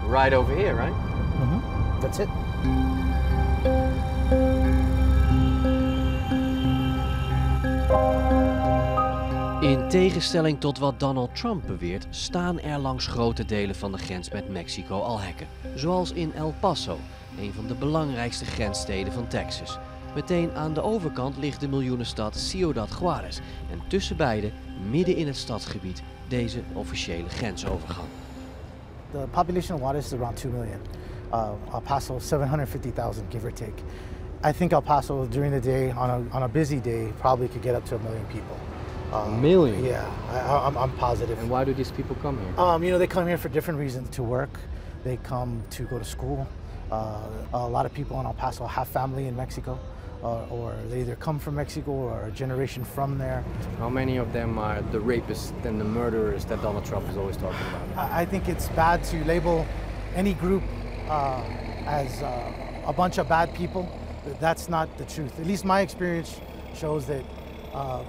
Right over here, right? Mm-hmm. That's it. In tegenstelling tot wat Donald Trump beweert, staan er langs grote delen van de grens met Mexico al hekken. Zoals in El Paso, een van de belangrijkste grenssteden van Texas. Meteen aan de overkant ligt de miljoenenstad Ciudad Juárez en tussen beide, midden in het stadsgebied, deze officiële grensovergang. The population of Juárez is around 2 million. El Paso, 750,000, give or take. I think El Paso, during the day, on a busy day, probably could get up to 1 million people. A million? Yeah, I'm positive. And why do these people come here? You know, they come here for different reasons. To work, they come to go to school. A lot of people in El Paso have family in Mexico, or they either come from Mexico or a generation from there. How many of them are the rapists and the murderers that Donald Trump is always talking about? I think it's bad to label any group as a bunch of bad people. That's not the truth. At least my experience shows that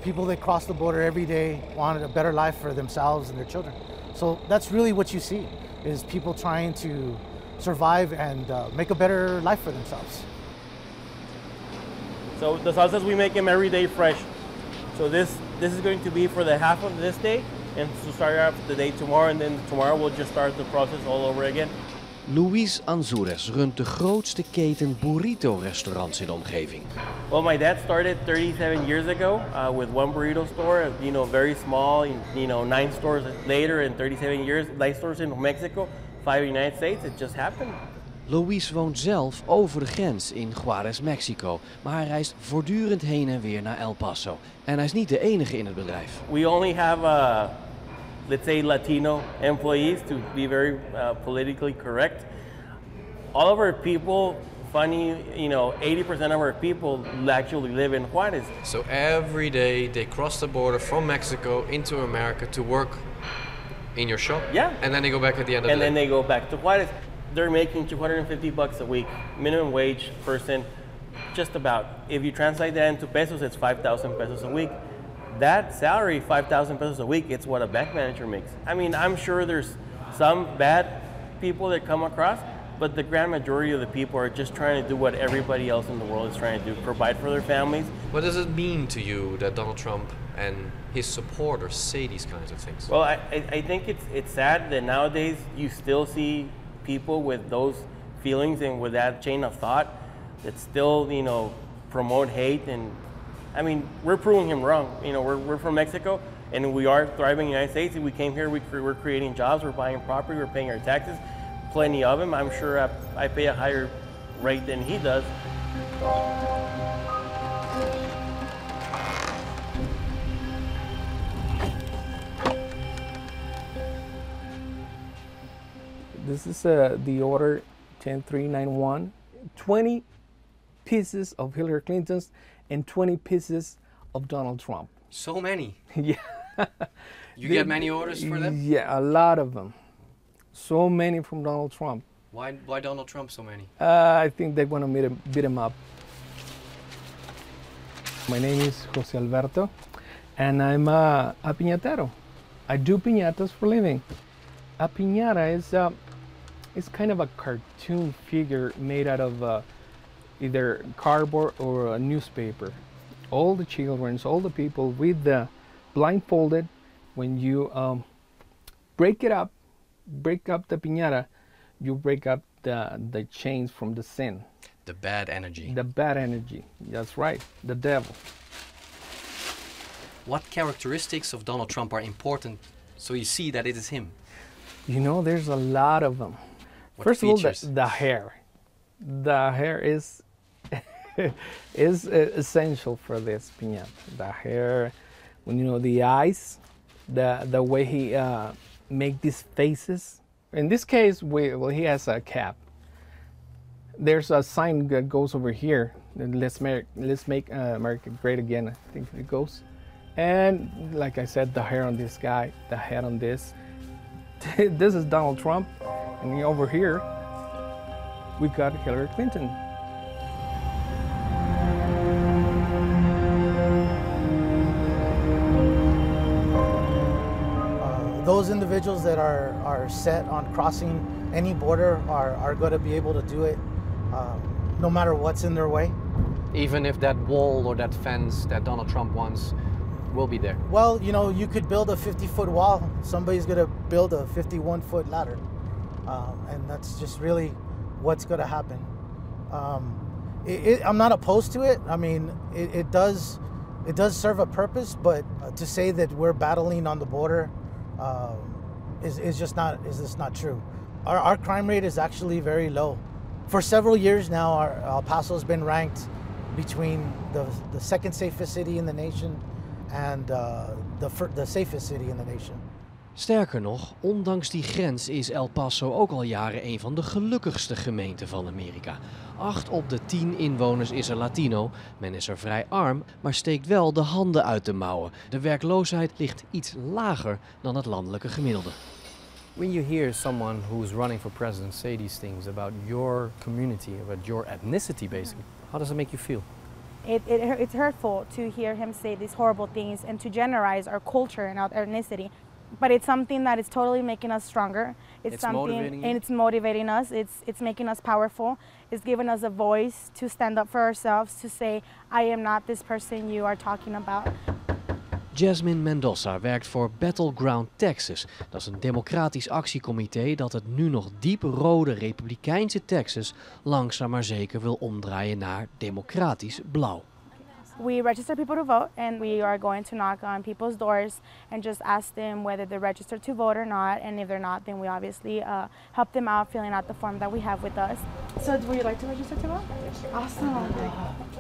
people that cross the border every day wanted a better life for themselves and their children. So that's really what you see, is people trying to survive and make a better life for themselves. So the salsas, we make them every day fresh. So this is going to be for the half of this day and to start off the day tomorrow, and then tomorrow we'll just start the process all over again. Luis Anzures runt de grootste keten burrito-restaurants in de omgeving. Well, my dad started 37 years ago with one burrito store, you know, very small, you know, 9 stores later in 37 years, 9 stores in Mexico, 5 in the United States, it just happened. Luis woont zelf over de grens in Juárez, Mexico, maar hij reist voortdurend heen en weer naar El Paso. En hij is niet de enige in het bedrijf. We only have let's say Latino employees, to be very politically correct. All of our people, funny, you know, 80% of our people actually live in Juárez. So every day they cross the border from Mexico into America to work in your shop? Yeah. And then they go back at the end of the day? And then they go back to Juárez. They're making $250 a week, minimum wage person, just about. If you translate that into pesos, it's 5,000 pesos a week. That salary, 5,000 pesos a week, it's what a bank manager makes. I mean, I'm sure there's some bad people that come across, but the grand majority of the people are just trying to do what everybody else in the world is trying to do, provide for their families. What does it mean to you that Donald Trump and his supporters say these kinds of things? Well, I think it's sad that nowadays you still see people with those feelings and with that chain of thought that still, you know, promote hate. And I mean, we're proving him wrong. You know, we're from Mexico and we are thriving in the United States. We came here, we're creating jobs, we're buying property, we're paying our taxes, plenty of them. I'm sure I pay a higher rate than he does. This is the order 10391. 20 pieces of Hillary Clinton's and 20 pieces of Donald Trump. So many? Yeah. You get many orders for them? Yeah, a lot of them. So many from Donald Trump. Why Donald Trump so many? I think they want to beat him up. My name is Jose Alberto, and I'm a piñatero. I do piñatas for a living. A piñata is kind of a cartoon figure made out of either cardboard or a newspaper. All the children, all the people with the blindfolded, when you break up the piñata, you break up the chains from the sin. The bad energy. The bad energy, that's right, the devil. What characteristics of Donald Trump are important so you see that it is him? You know, there's a lot of them. What First features? of all, the hair. The hair is is essential for this piñata. The hair, when you know the eyes, the way he make these faces. In this case, he has a cap. There's a sign that goes over here. Let's make America great again. I think it goes. And like I said, the hair on this guy, the head on this. This is Donald Trump, and over here, we got Hillary Clinton. Those individuals that are set on crossing any border are going to be able to do it no matter what's in their way. Even if that wall or that fence that Donald Trump wants will be there. Well, you know, you could build a 50-foot wall. Somebody's going to build a 51-foot ladder. And that's just really what's going to happen. I'm not opposed to it. I mean, it does serve a purpose, but to say that we're battling on the border is just not true. Our crime rate is actually very low. For several years now, El Paso has been ranked between the second safest city in the nation and the safest city in the nation. Sterker nog, ondanks die grens is El Paso ook al jaren een van de gelukkigste gemeenten van Amerika. 8 op de 10 inwoners is er Latino. Men is er vrij arm, maar steekt wel de handen uit de mouwen. De werkloosheid ligt iets lager dan het landelijke gemiddelde. When you hear someone who's running for president say these things about your community, about your ethnicity basically, how does it make you feel? It's hurtful to hear him say these horrible things and to generalize our culture and our ethnicity. But it's something that is totally making us stronger. It's something, motivating you? and it's motivating us. It's making us powerful. It's giving us a voice to stand up for ourselves, to say, I am not this person you are talking about. Jasmine Mendoza werkt voor Battleground Texas. Dat is een democratisch actiecomité dat het nu nog diep rode republikeinse Texas langzaam maar zeker wil omdraaien naar democratisch blauw. We register people to vote, and we are going to knock on people's doors and just ask them whether they're registered to vote or not. And if they're not, then we obviously help them out filling out the form that we have with us. So would you like to register to vote? Awesome.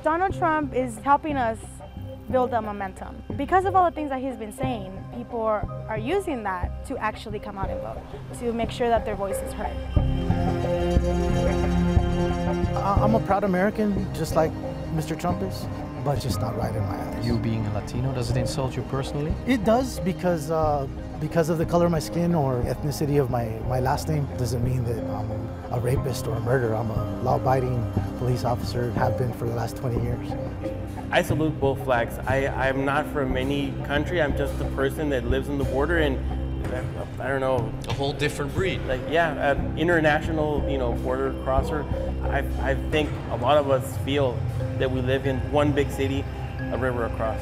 Donald Trump is helping us build up momentum. Because of all the things that he's been saying, people are using that to actually come out and vote, to make sure that their voice is heard. I'm a proud American, just like Mr. Trump is, but it's just not right in my eyes. You being a Latino, does it insult you personally? It does, because of the color of my skin or ethnicity of my last name doesn't mean that I'm a rapist or a murderer. I'm a law-abiding police officer, have been for the last 20 years. I salute both flags. I'm not from any country. I'm just a person that lives on the border, and I don't know. A whole different breed. Like, yeah, an international, border crosser. I think a lot of us feel that we live in one big city, a river across.